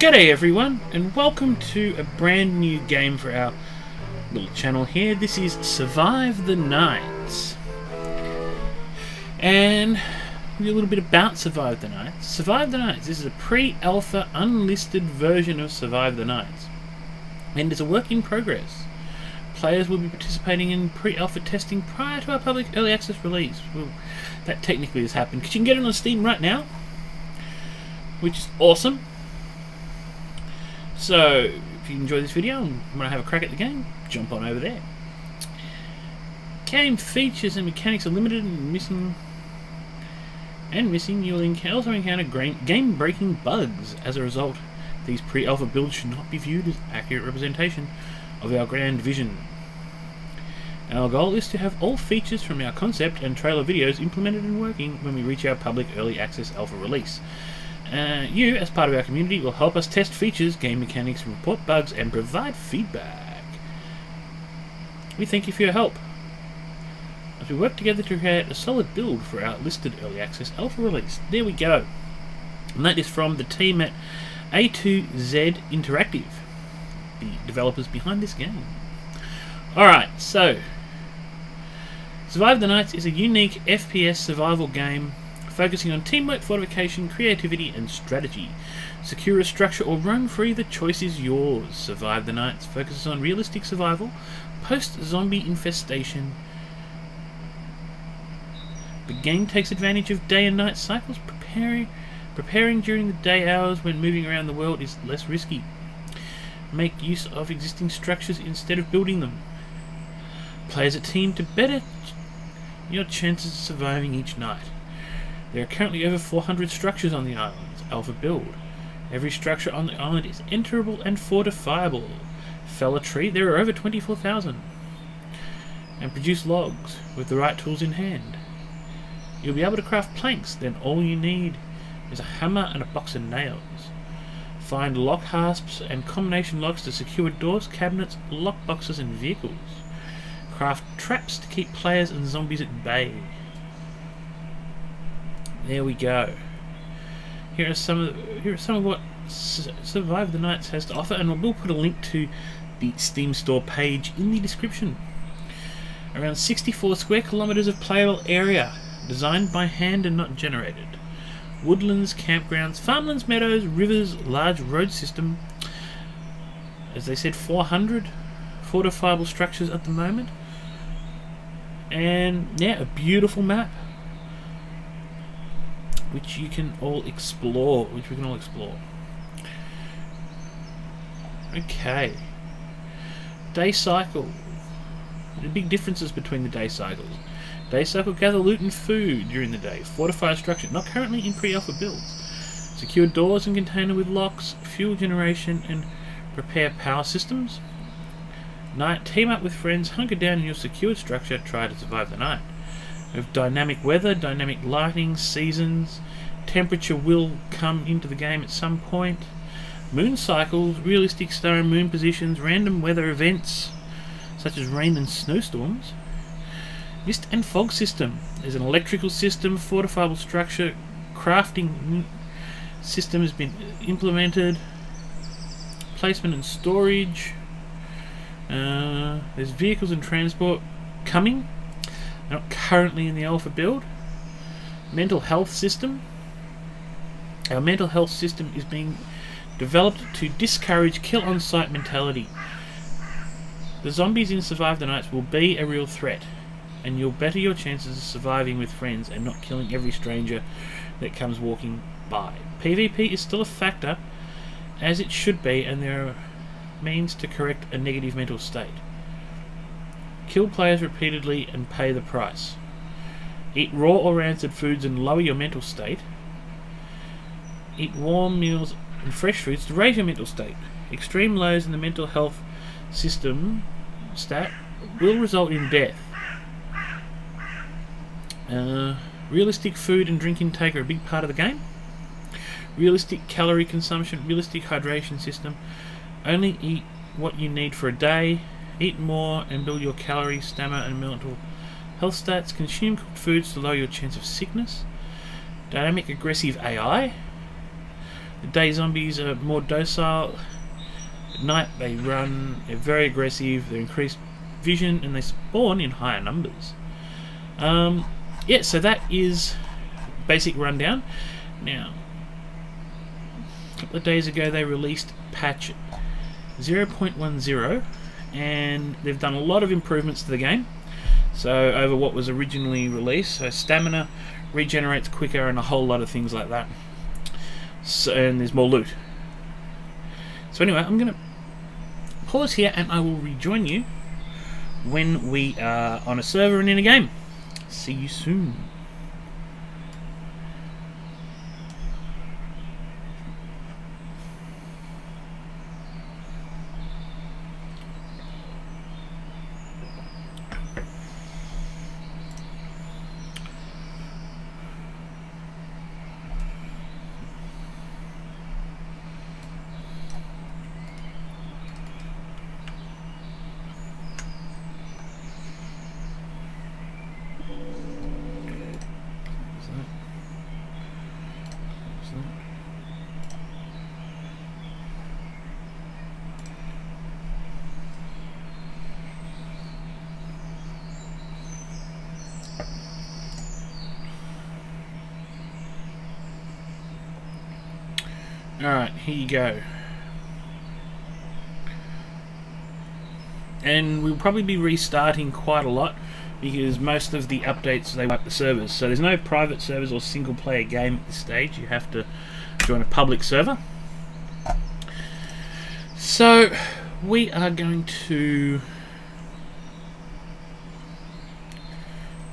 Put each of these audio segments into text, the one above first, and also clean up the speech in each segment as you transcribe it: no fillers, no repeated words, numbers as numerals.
G'day everyone, and welcome to a brand new game for our little channel here. This is Survive the Nights. And a little bit about Survive the Nights. Survive the Nights, this is a pre-alpha unlisted version of Survive the Nights. And it's a work in progress. Players will be participating in pre-alpha testing prior to our public early access release. Well, that technically has happened, because you can get it on Steam right now, which is awesome. So, if you enjoy this video and want to have a crack at the game, jump on over there. Game features and mechanics are limited and missing. You will also encounter game-breaking bugs. As a result, these pre-alpha builds should not be viewed as accurate representation of our grand vision. Our goal is to have all features from our concept and trailer videos implemented and working when we reach our public early access alpha release. You, as part of our community, will help us test features, game mechanics, report bugs, and provide feedback. We thank you for your help as we work together to create a solid build for our listed early access alpha release. There we go. And that is from the team at A2Z Interactive, the developers behind this game. Alright, so Survive the Nights is a unique FPS survival game focusing on teamwork, fortification, creativity, and strategy. Secure a structure or roam free, the choice is yours. Survive the Nights focuses on realistic survival, post-zombie infestation. The game takes advantage of day and night cycles, preparing during the day hours when moving around the world is less risky. Make use of existing structures instead of building them. Play as a team to better your chances of surviving each night. There are currently over 400 structures on the island's alpha build. Every structure on the island is enterable and fortifiable. Fell a tree, there are over 24,000. And produce logs with the right tools in hand. You'll be able to craft planks, then all you need is a hammer and a box of nails. Find lock hasps and combination locks to secure doors, cabinets, lock boxes, and vehicles. Craft traps to keep players and zombies at bay. There we go. Here are some of what Survive the Nights has to offer, and we'll put a link to the Steam store page in the description. Around 64 square kilometers of playable area, designed by hand and not generated. Woodlands, campgrounds, farmlands, meadows, rivers, large road system. As they said, 400 fortifiable structures at the moment. And yeah, a beautiful map, which we can all explore. Okay. Day cycle. The big differences between the day cycles. Day cycle: gather loot and food during the day. Fortify a structure, not currently in pre-alpha builds. Secure doors and container with locks. Fuel generation and prepare power systems. Night: team up with friends, hunker down in your secured structure, try to survive the night. With dynamic weather, dynamic lighting, seasons, temperature will come into the game at some point. Moon cycles, realistic star and moon positions, random weather events such as rain and snowstorms. Mist and fog system. There's an electrical system, fortifiable structure, crafting system has been implemented. Placement and storage. There's vehicles and transport coming. Not currently in the alpha build. Mental health system. Our mental health system is being developed to discourage kill on sight mentality. The zombies in Survive the Nights will be a real threat, and you'll better your chances of surviving with friends and not killing every stranger that comes walking by. PvP is still a factor, as it should be, and there are means to correct a negative mental state. Kill players repeatedly and pay the price. Eat raw or rancid foods and lower your mental state. Eat warm meals and fresh foods to raise your mental state. Extreme lows in the mental health system stat will result in death. Realistic food and drink intake are a big part of the game. Realistic calorie consumption, realistic hydration system. Only eat what you need for a day. Eat more and build your calories, stamina, and mental health stats. Consume cooked foods to lower your chance of sickness. Dynamic aggressive AI. The day zombies are more docile. At night they run, they're very aggressive, they're increased vision, and they spawn in higher numbers. Yeah, so that is basic rundown. Now, a couple of days ago they released patch 0.10, and they've done a lot of improvements to the game. So over what was originally released, so stamina regenerates quicker and a whole lot of things like that. So, and there's more loot. So anyway, I'm going to pause here and I will rejoin you when we are on a server and in a game. See you soon. Alright, here you go. And we'll probably be restarting quite a lot because most of the updates, they wipe the servers. So there's no private servers or single player game at this stage. You have to join a public server. So we are going to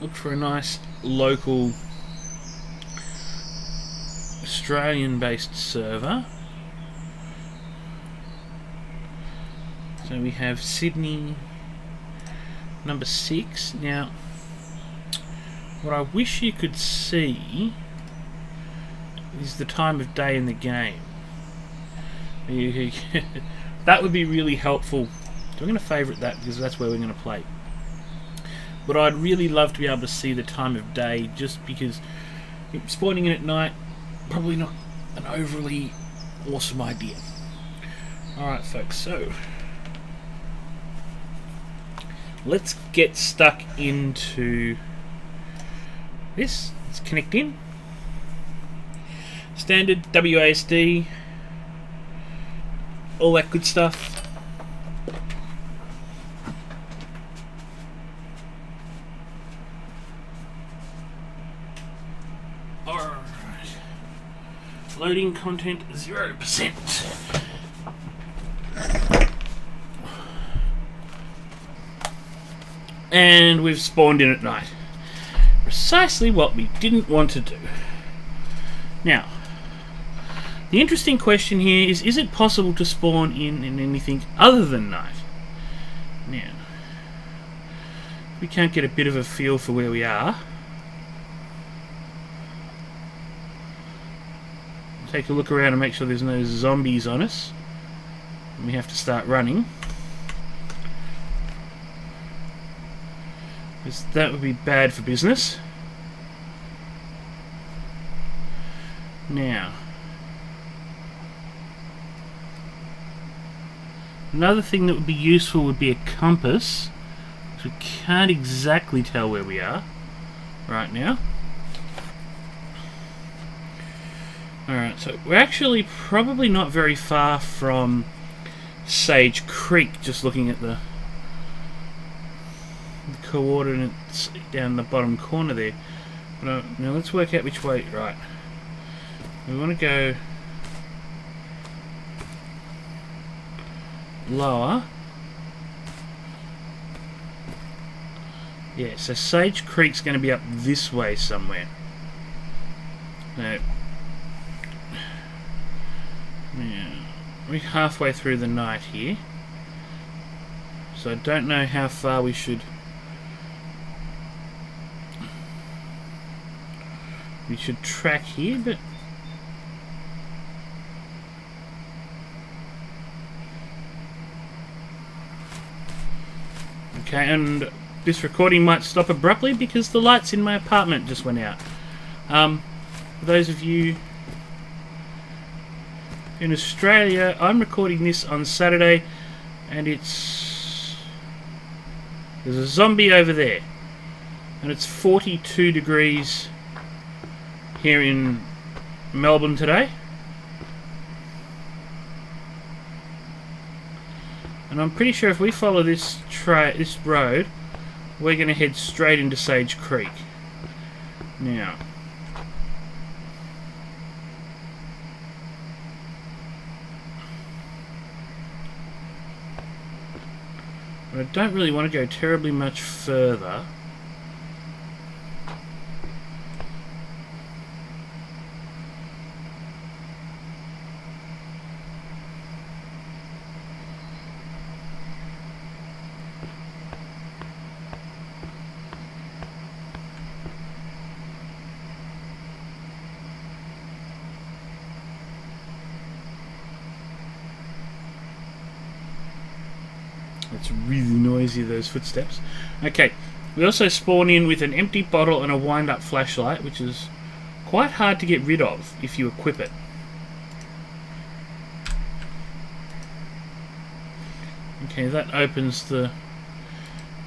look for a nice local Australian-based server. So we have Sydney number 6. Now, what I wish you could see is the time of day in the game. That would be really helpful. So I'm going to favourite that because that's where we're going to play. But I'd really love to be able to see the time of day, just because spawning in at night, probably not an overly awesome idea. Alright folks, so let's get stuck into this. Let's connect in. Standard WASD, all that good stuff. Loading content 0%. And we've spawned in at night. Precisely what we didn't want to do. Now, the interesting question here is it possible to spawn in anything other than night? Now, we can't get a bit of a feel for where we are. Take a look around and make sure there's no zombies on us. And we have to start running. Because that would be bad for business. Now, another thing that would be useful would be a compass. So we can't exactly tell where we are right now. Alright, so we're actually probably not very far from Sage Creek, just looking at the coordinates down the bottom corner there. But now let's work out which way. Right. We want to go lower. Yeah, so Sage Creek's going to be up this way somewhere. Now, we're halfway through the night here, so I don't know how far we should track here, but okay. And this recording might stop abruptly because the lights in my apartment just went out. For those of you in Australia, I'm recording this on Saturday, and there's a zombie over there, and it's 42 degrees here in Melbourne today. And I'm pretty sure if we follow this road, we're going to head straight into Sage Creek. Now, but I don't really want to go terribly much further. It's really noisy, those footsteps. Okay, we also spawn in with an empty bottle and a wind-up flashlight, which is quite hard to get rid of if you equip it. Okay, that opens the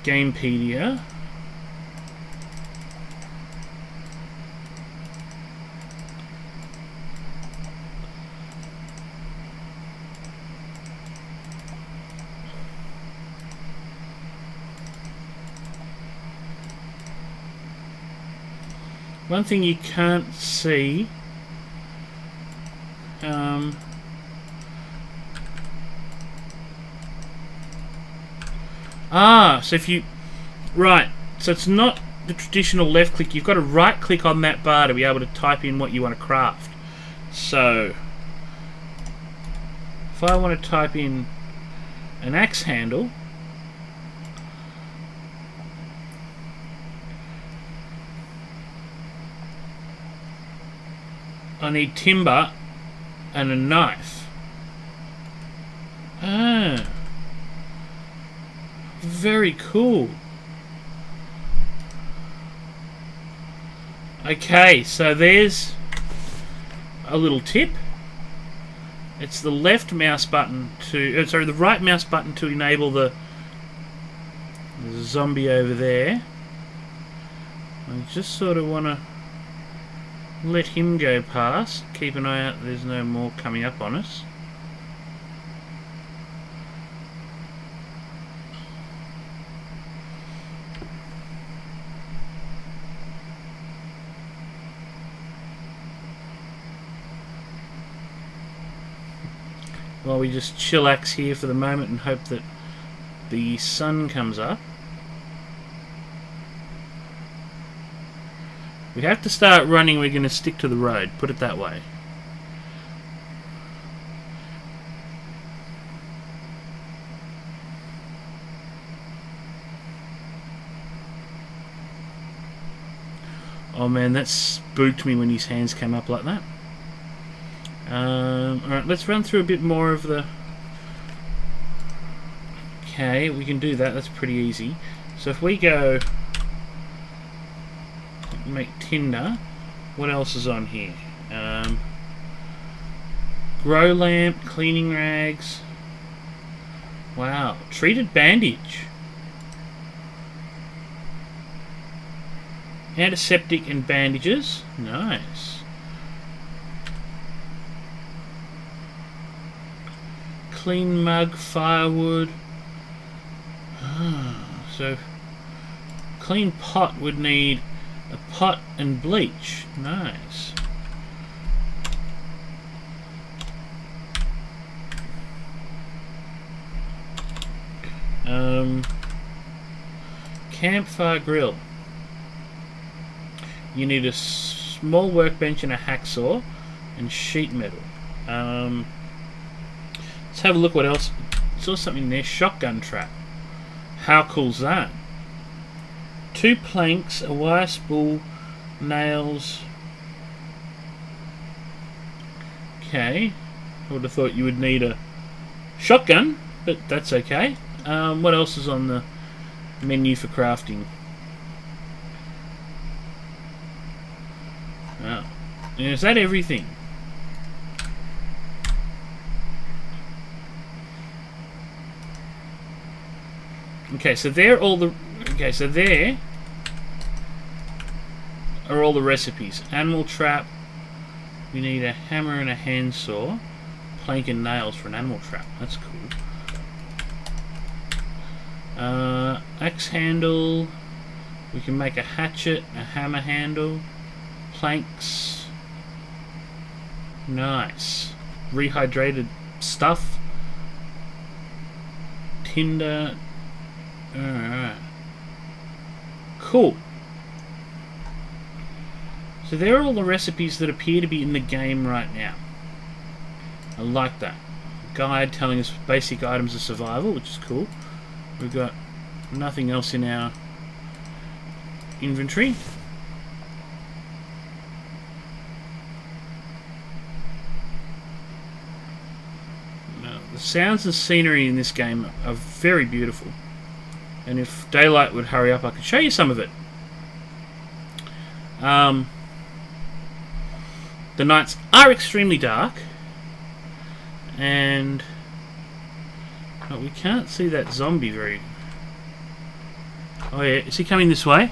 Gamepedia. One thing you can't see, so if you, right, so it's not the traditional left click, you've got to right click on that bar to be able to type in what you want to craft. So, if I want to type in an axe handle, I need timber and a knife. Ah, very cool. Okay, so there's a little tip. It's the left mouse button to, sorry, the right mouse button to enable the zombie over there. I just sort of want to let him go past. Keep an eye out, there's no more coming up on us. While we just chillax here for the moment and hope that the sun comes up. We have to start running, we're going to stick to the road, put it that way. Oh man, that spooked me when his hands came up like that. Alright, let's run through a bit more of the... Okay, we can do that, that's pretty easy. So if we go... make tinder, what else is on here? Grow lamp, cleaning rags. Wow, treated bandage. Antiseptic and bandages. Nice. Clean mug, firewood. So clean pot would need a pot and bleach. Nice. Campfire grill. You need a small workbench and a hacksaw and sheet metal. Let's have a look what else. Saw something there. Shotgun trap. How cool's that? 2 planks, a wire spool, nails. Okay. I would have thought you would need a shotgun, but that's okay. What else is on the menu for crafting? Oh. Is that everything? Okay, so there are all the... Okay, so there are all the recipes. Animal trap. We need a hammer and a handsaw. Plank and nails for an animal trap. That's cool. Axe handle. We can make a hatchet, a hammer handle. Planks. Nice. Rehydrated stuff. Tinder. Alright. Cool. So there are all the recipes that appear to be in the game right now. I like that. Guide telling us basic items of survival, which is cool. We've got nothing else in our inventory. The sounds and scenery in this game are very beautiful. And if daylight would hurry up, I could show you some of it. The nights are extremely dark, and we can't see that zombie very... Oh yeah, is he coming this way?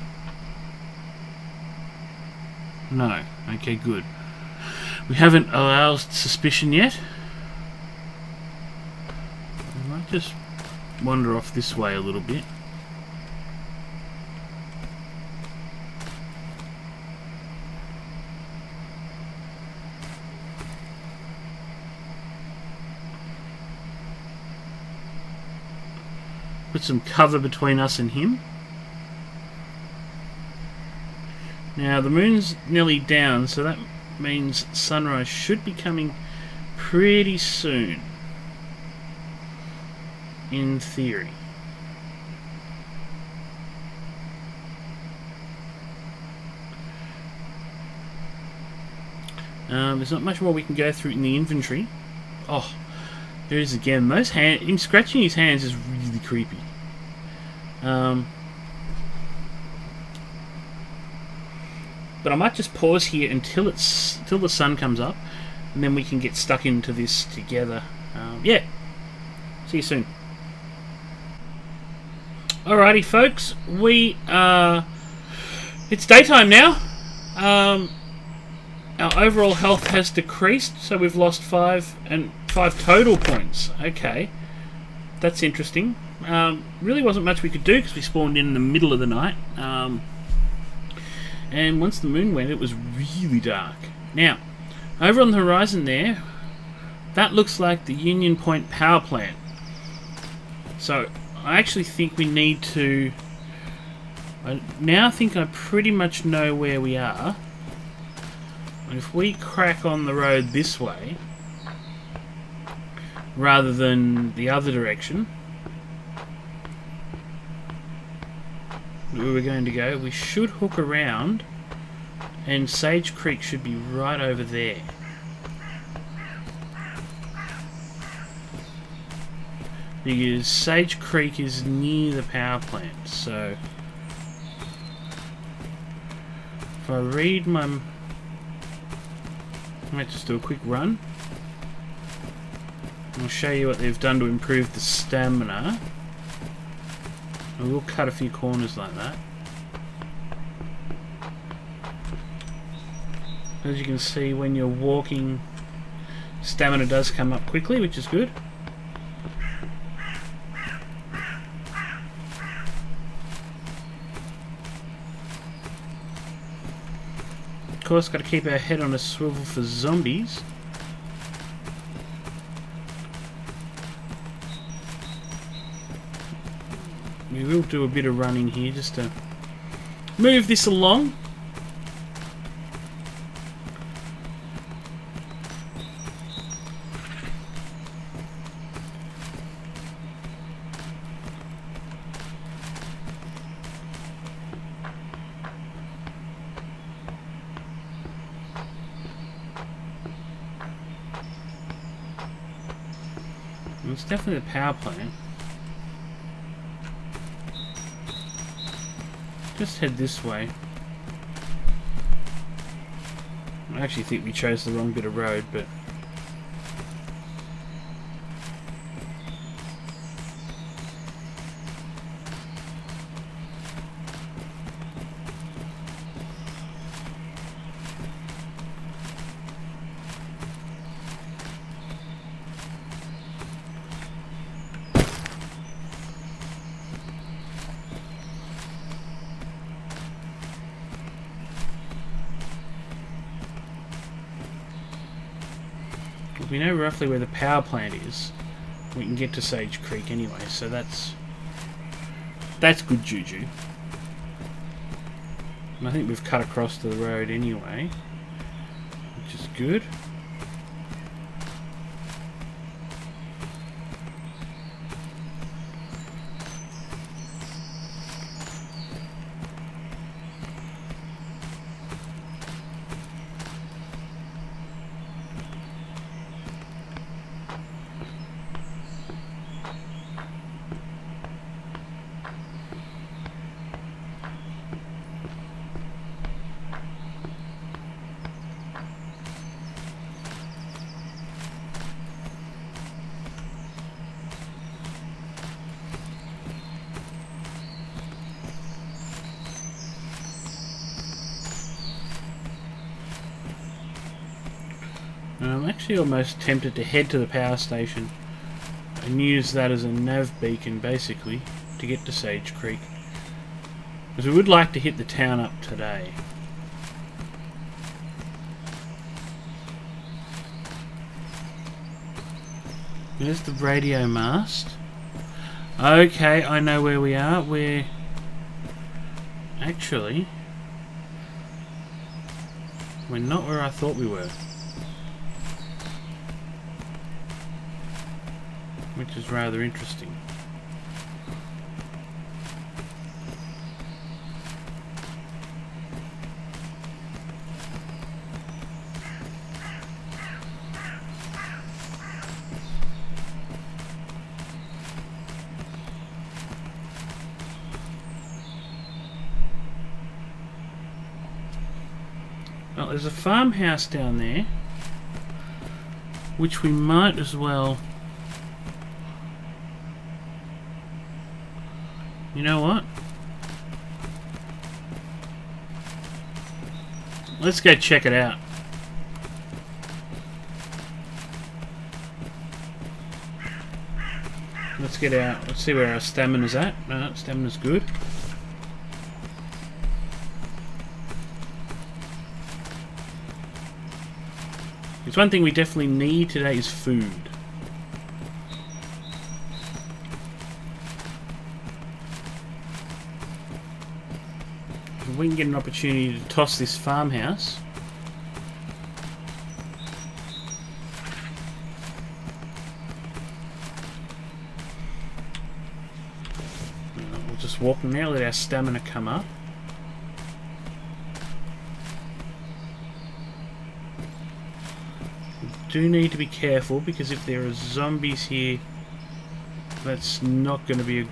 No. Okay, good. We haven't aroused suspicion yet. I might just wander off this way a little bit. Put some cover between us and him. Now the moon's nearly down, so that means sunrise should be coming pretty soon. In theory. There's not much more we can go through in the inventory. Oh, there is again. Those him scratching his hands is really creepy. But I might just pause here until the sun comes up, and then we can get stuck into this together. Yeah. See you soon. Alrighty, folks. It's daytime now. Our overall health has decreased, so we've lost 5 total points. Okay, that's interesting. Really wasn't much we could do because we spawned in the middle of the night. And once the moon went, it was really dark. Now, over on the horizon there, that looks like the Union Point power plant. So I actually think we need to... I now think I pretty much know where we are. If we crack on the road this way, rather than the other direction, where we're going to go, we should hook around, and Sage Creek should be right over there. Because Sage Creek is near the power plant, so if I read my... I might just do a quick run. I'll show you what they've done to improve the stamina. I will cut a few corners like that. As you can see, when you're walking, stamina does come up quickly, which is good. Of course, got to keep our head on a swivel for zombies. We will do a bit of running here just to move this along. It's definitely the power plant. Just head this way. I actually think we chose the wrong bit of road, but... we know roughly where the power plant is. We can get to Sage Creek anyway, so that's good juju. And I think we've cut across the road anyway, which is good. I'm actually almost tempted to head to the power station and use that as a nav beacon, basically, to get to Sage Creek. Because we would like to hit the town up today. There's the radio mast. Okay, I know where we are. We're... Actually... We're not where I thought we were. Which is rather interesting. Well, there's a farmhouse down there, which we might as well... You know what? Let's go check it out. Let's get out. Let's see where our stamina's at. No, stamina's good. There's one thing we definitely need today is food. If we can get an opportunity to toss this farmhouse. We'll just walk now, let our stamina come up. Do need to be careful, because if there are zombies here, that's not going to be a...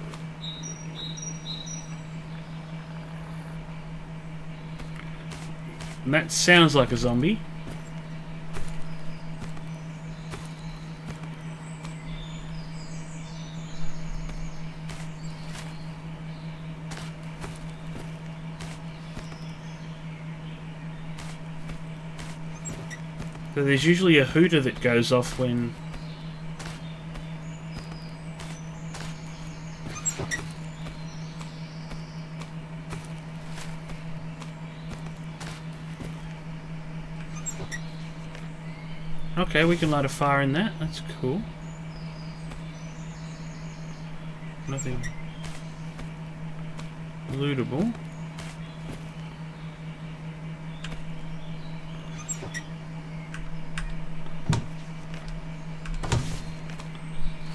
And that sounds like a zombie. So there's usually a hooter that goes off when... Okay, we can light a fire in that. That's cool. Nothing lootable.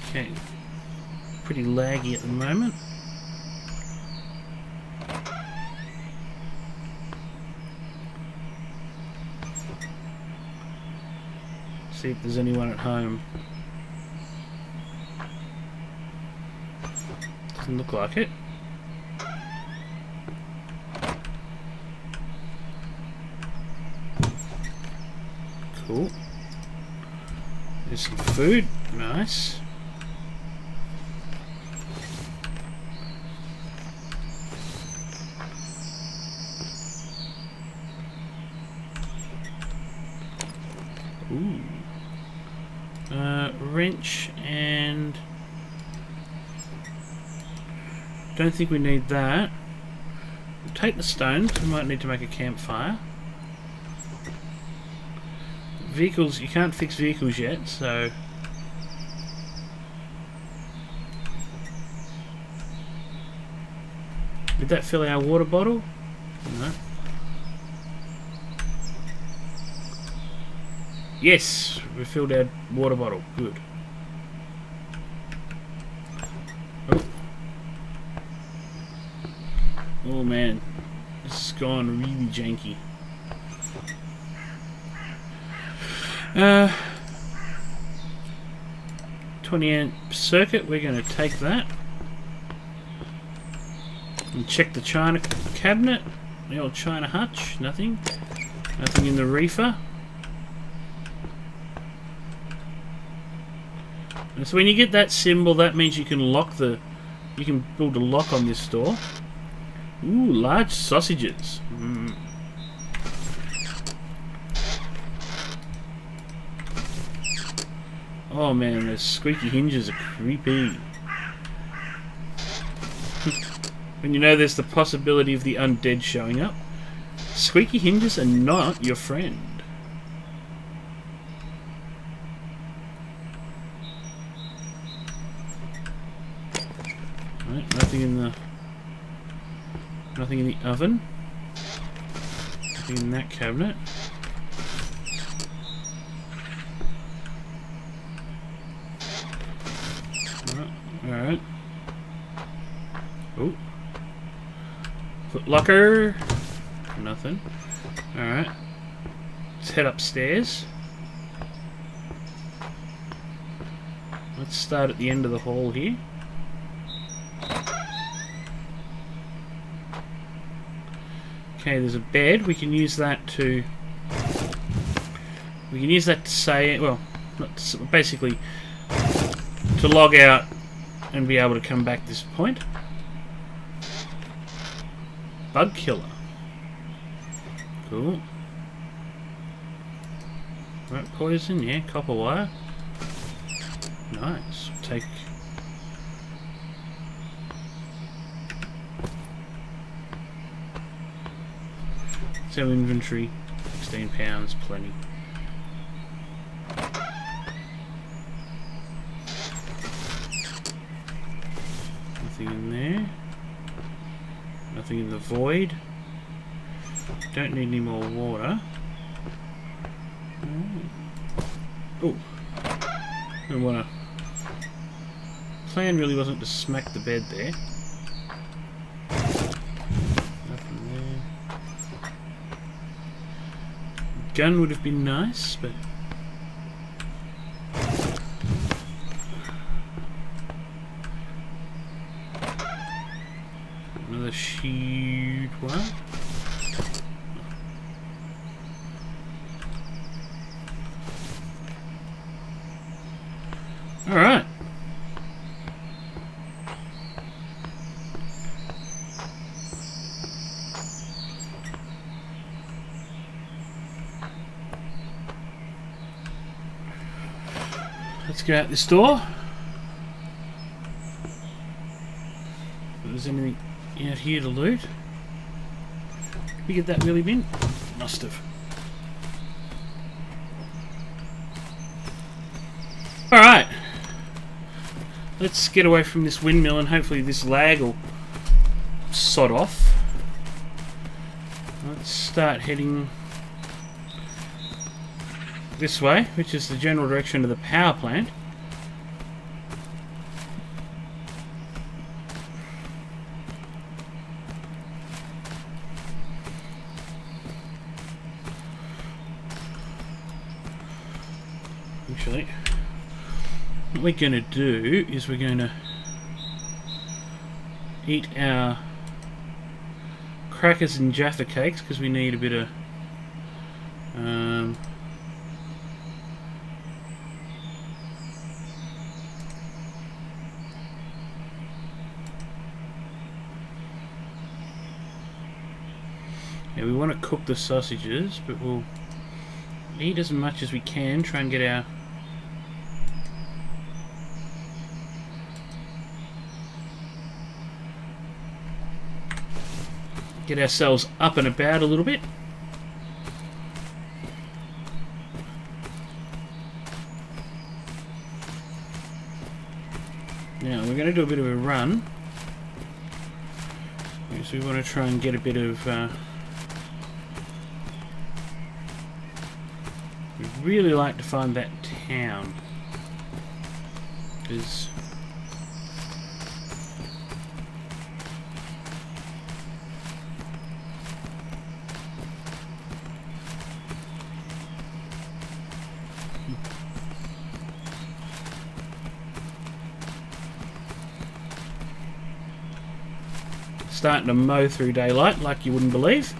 Okay, pretty laggy at the moment. See if there's anyone at home. Doesn't look like it. Cool. There's some food. Nice. Ooh. Wrench and... Don't think we need that. We'll take the stones. We might need to make a campfire. vehicles, you can't fix vehicles yet, so... Did that fill our water bottle? No. Yes, we filled our water bottle. Good. Oh. Oh man, this has gone really janky. 20 amp circuit, we're going to take that. And check the China cabinet. The old China hutch, nothing. Nothing in the reefer. And so when you get that symbol, that means you can lock the... You can build a lock on this door. Ooh, large sausages. Mm. Oh man, those squeaky hinges are creepy. When you know there's the possibility of the undead showing up, squeaky hinges are not your friend. Right, nothing in the oven. Nothing in that cabinet. Alright. Oh. Foot locker. Nothing. Alright. Let's head upstairs. Let's start at the end of the hall here. Okay, there's a bed. We can use that to... We can use that to say... Well, not to, basically... to log out and be able to come back this point. Bug killer. Cool. Right, poison, yeah, copper wire. Nice. Take... So inventory, 16 pounds, plenty. Nothing in there. Nothing in the void. Don't need any more water. Oh, I wanna. Plan really wasn't to smack the bed there. Nothing there. Gun would have been nice, but. Another sheet one. Alright. Let's go out this door. If there's anything out here to loot. Did we get that wheelie bin? Must have. Alright. Let's get away from this windmill and hopefully this lag will sod off. Let's start heading this way, which is the general direction of the power plant. Actually, what we're going to do is we're going to eat our crackers and Jaffa cakes because we need a bit of yeah, we want to cook the sausages, but we'll eat as much as we can, try and get ourselves up and about a little bit. Now we're going to do a bit of a run. So we want to try and get a bit of... we'd really like to find that town. Because... starting to mow through daylight like you wouldn't believe.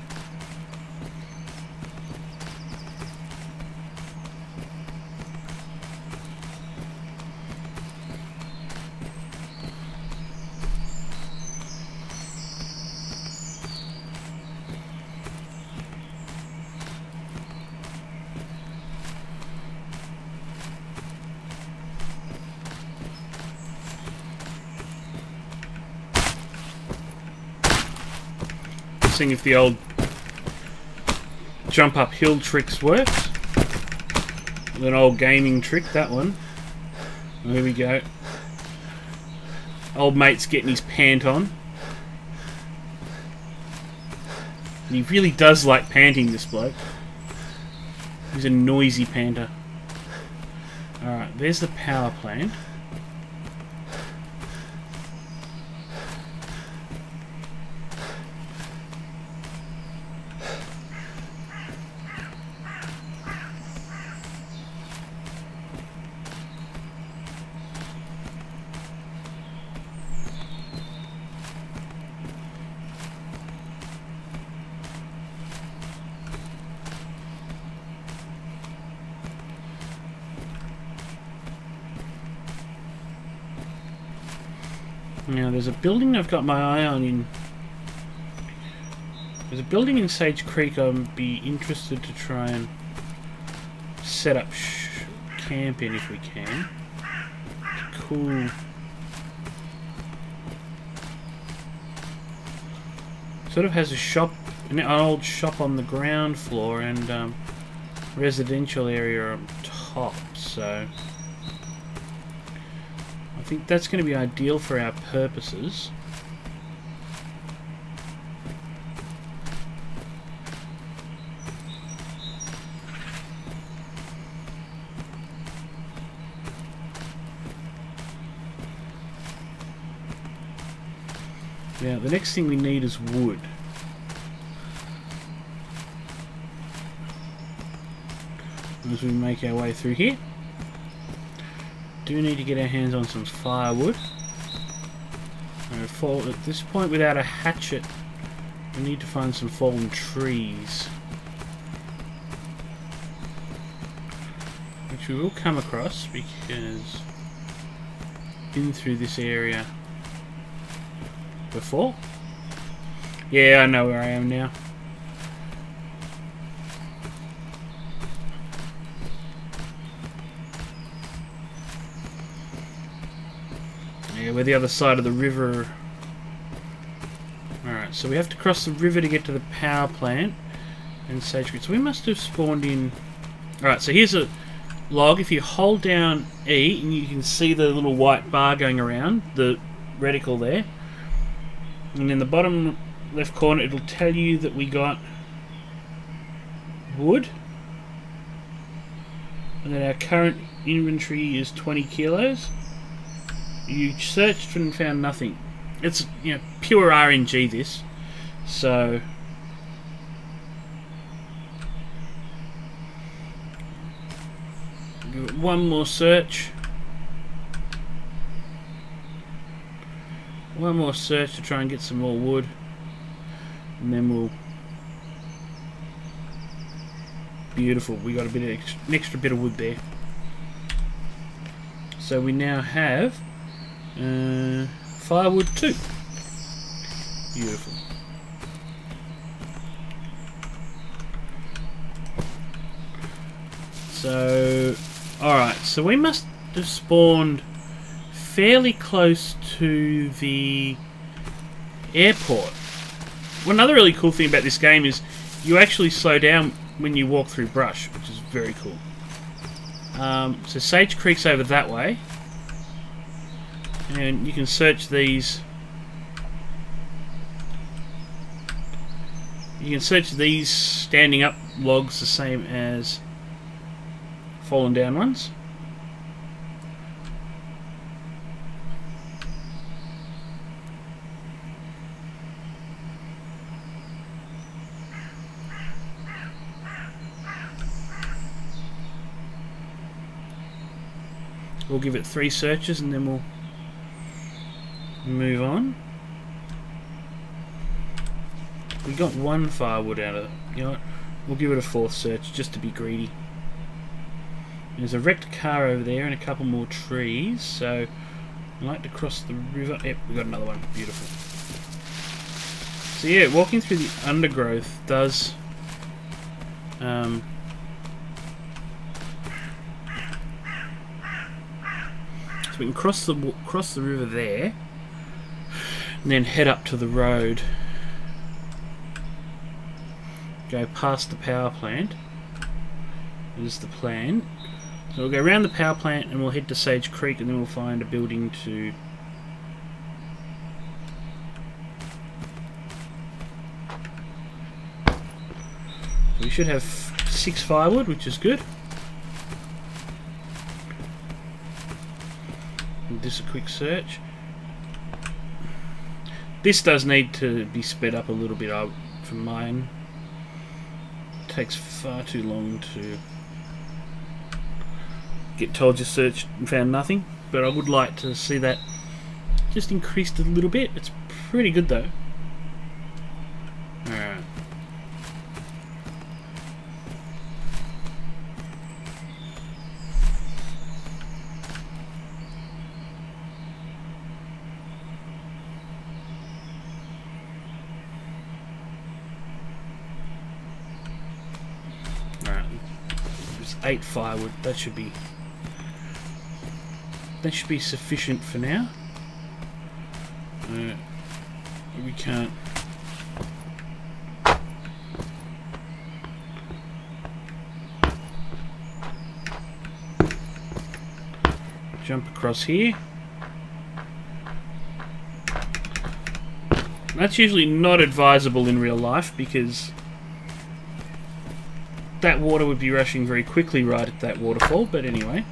Seeing if the old jump uphill tricks works. An old gaming trick, that one. There we go. Old mate's getting his pant on. And he really does like panting, this bloke. He's a noisy panter. Alright, there's the power plant. Now there's a building I've got my eye on in... There's a building in Sage Creek I'd be interested to try and set up camp in if we can. It's cool. Sort of has a shop, an old shop on the ground floor and residential area on top, so... I think that's going to be ideal for our purposes. Now, the next thing we need is wood. As we make our way through here. Do need to get our hands on some firewood. At this point, without a hatchet, we need to find some fallen trees, which we will come across because I've been through this area before. Yeah, I know where I am now. We're the other side of the river. Alright, so we have to cross the river to get to the power plant and Sage Creek. So we must have spawned in... Alright, so here's a log. If you hold down E, and you can see the little white bar going around, the reticle there. And in the bottom left corner, it'll tell you that we got wood. And that our current inventory is 20 kilos. You searched and found nothing. It's, you know, pure RNG this. So one more search. One more search to try and get some more wood. And then we'll... Beautiful. We got a bit of an extra bit of wood there. So we now have firewood 2. Beautiful. So, alright, so we must have spawned fairly close to the airport. Well, another really cool thing about this game is you actually slow down when you walk through brush, which is very cool. So Sage Creek's over that way. And you can search these. You can search these standing up logs the same as fallen down ones. We'll give it 3 searches and then we'll move on. We got 1 firewood out of it. You know what? We'll give it a 4th search just to be greedy. There's a wrecked car over there and a couple more trees, so I'd like to cross the river. Yep, we got another one. Beautiful. So yeah, walking through the undergrowth does so we can cross the river there, and then head up to the road. Go past the power plant. Is the plan. So we'll go around the power plant and we'll head to Sage Creek, and then we'll find a building to. We should have 6 firewood, which is good. Just a quick search. This does need to be sped up a little bit from mine. It takes far too long to get told you searched and found nothing, but I would like to see that just increased a little bit. It's pretty good though. Alright. There's 8 firewood. That should be sufficient for now. We can't. Jump across here. That's usually not advisable in real life because that water would be rushing very quickly right at that waterfall, but anyway.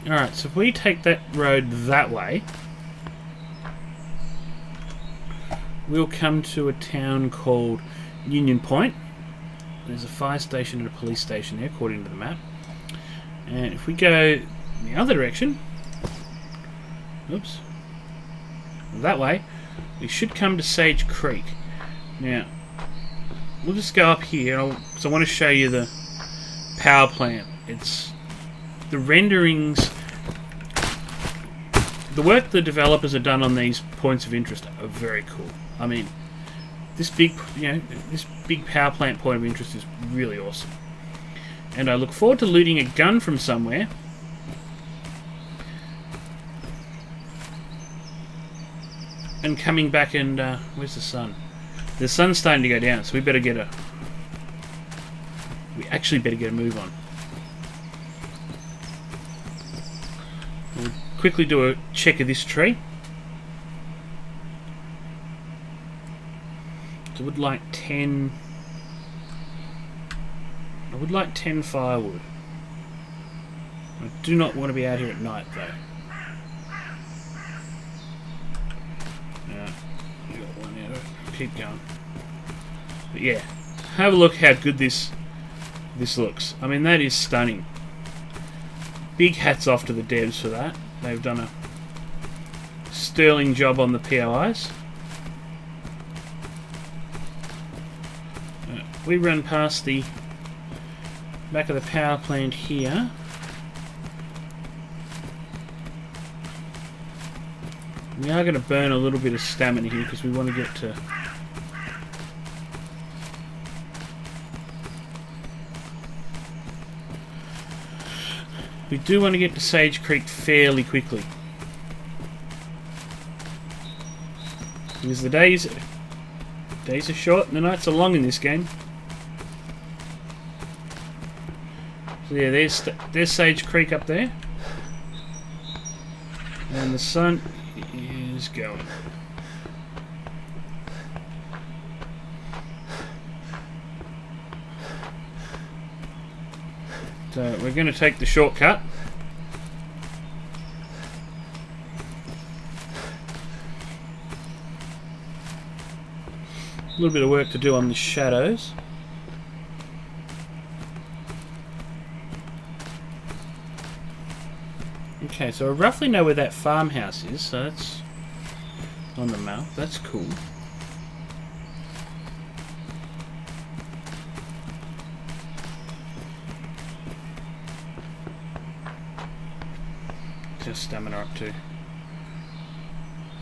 Alright, so if we take that road that way, we'll come to a town called Union Point. There's a fire station and a police station there, according to the map. And if we go in the other direction, oops, that way, we should come to Sage Creek. Now, we'll just go up here, because I want to show you the power plant. It's the renderings. The work the developers have done on these points of interest are very cool. I mean, this big power plant point of interest is really awesome. And I look forward to looting a gun from somewhere. And coming back and, where's the sun? The sun's starting to go down, so we actually better get a move on. We'll quickly do a check of this tree. So I would like 10 firewood. I do not want to be out here at night though. You got one out of it. Keep going. But yeah, have a look how good this looks. I mean, that is stunning. Big hats off to the devs for that. They've done a sterling job on the POIs. We run past the back of the power plant here. We are going to burn a little bit of stamina here because we want to get to... We do want to get to Sage Creek fairly quickly. Because the days are short and the nights are long in this game. So yeah, there's Sage Creek up there. And the sun is going. So we're going to take the shortcut. A little bit of work to do on the shadows. Okay, so I roughly know where that farmhouse is, so that's on the map. That's cool. Just stamina up to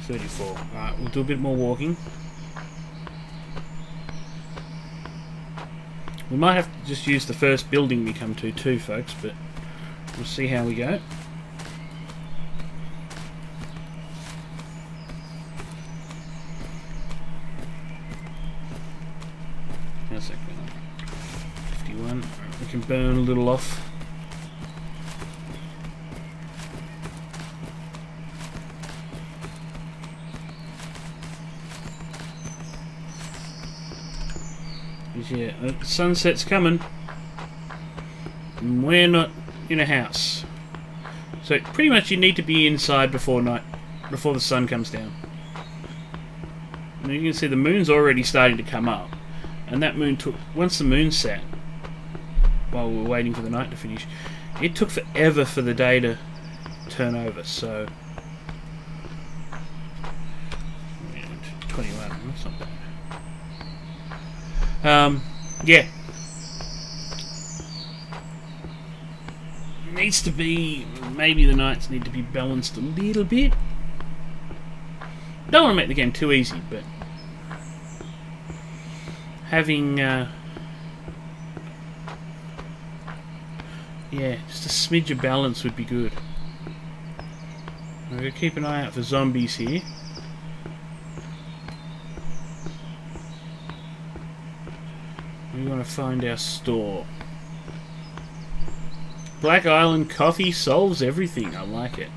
34. Alright, we'll do a bit more walking. We might have to just use the first building we come to too, folks, but we'll see how we go. How's that going? 51. We can burn a little off. Yeah, the sunset's coming. And we're not in a house. So pretty much you need to be inside before the sun comes down. And you can see the moon's already starting to come up. And that moon took, once the moon set, while we were waiting for the night to finish, it took forever for the day to turn over, so 21, that's not bad. Yeah. Needs to be, maybe the nights need to be balanced a little bit. Don't want to make the game too easy, but having, yeah, just a smidge of balance would be good. I'm going to keep an eye out for zombies here. We want to find our store. Black Island coffee solves everything. I like it.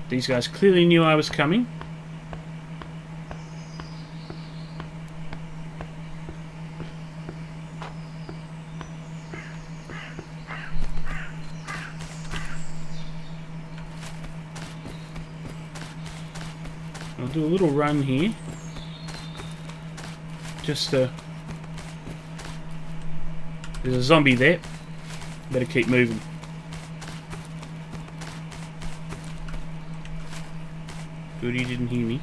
These guys clearly knew I was coming. I'll do a little run here. Just there's a zombie there. Better keep moving. Good, he didn't hear me.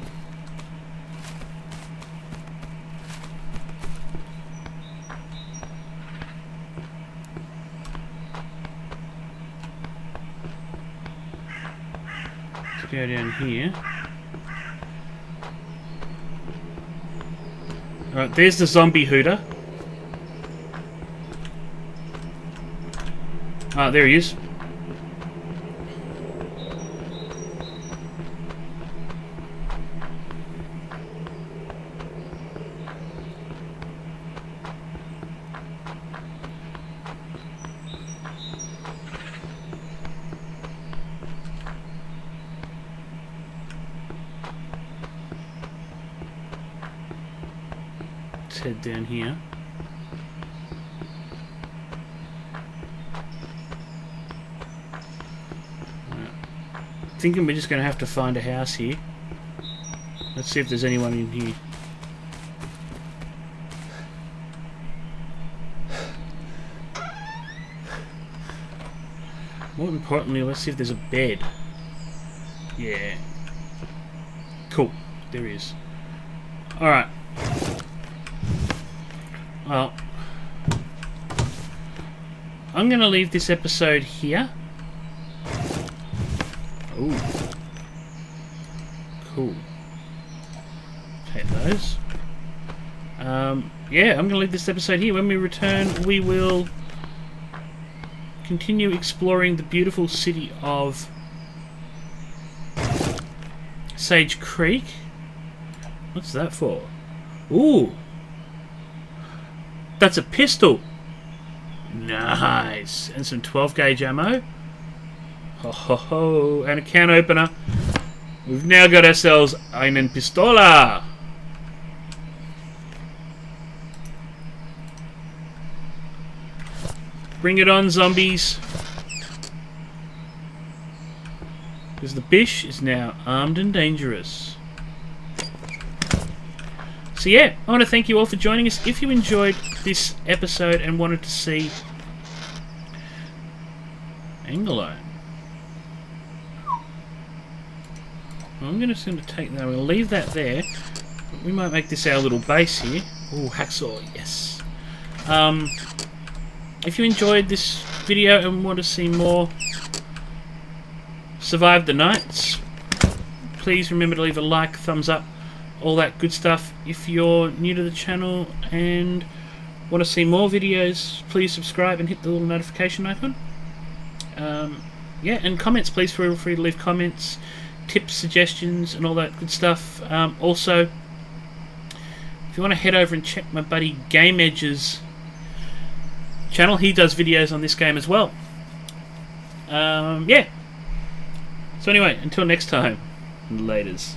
Let's go down here. Alright, there's the zombie hooter. Ah, there he is. Let's head down here. Thinking we're just going to have to find a house here. Let's see if there's anyone in here. More importantly, let's see if there's a bed. Yeah. Cool. There is. Alright. Well, I'm going to leave this episode here. Ooh. Cool. Take those. Yeah, I'm going to leave this episode here. When we return, we will continue exploring the beautiful city of Sage Creek. What's that for? Ooh. That's a pistol. Nice. And some 12 gauge ammo. Ho ho ho. And a can opener. We've now got ourselves einen Pistola. Bring it on, zombies. Because the Bish is now armed and dangerous. So yeah, I want to thank you all for joining us. If you enjoyed this episode and wanted to see Anglo, I'm just going to take that. We'll leave that there. We might make this our little base here. Ooh, hacksaw, yes. If you enjoyed this video and want to see more Survive the Nights, please remember to leave a like, thumbs up, all that good stuff. If you're new to the channel and want to see more videos, please subscribe and hit the little notification icon. Yeah, and comments, please feel free to leave comments, tips, suggestions, and all that good stuff. Also, if you want to head over and check my buddy Game Edge's channel, he does videos on this game as well. Yeah. So anyway, until next time, laters.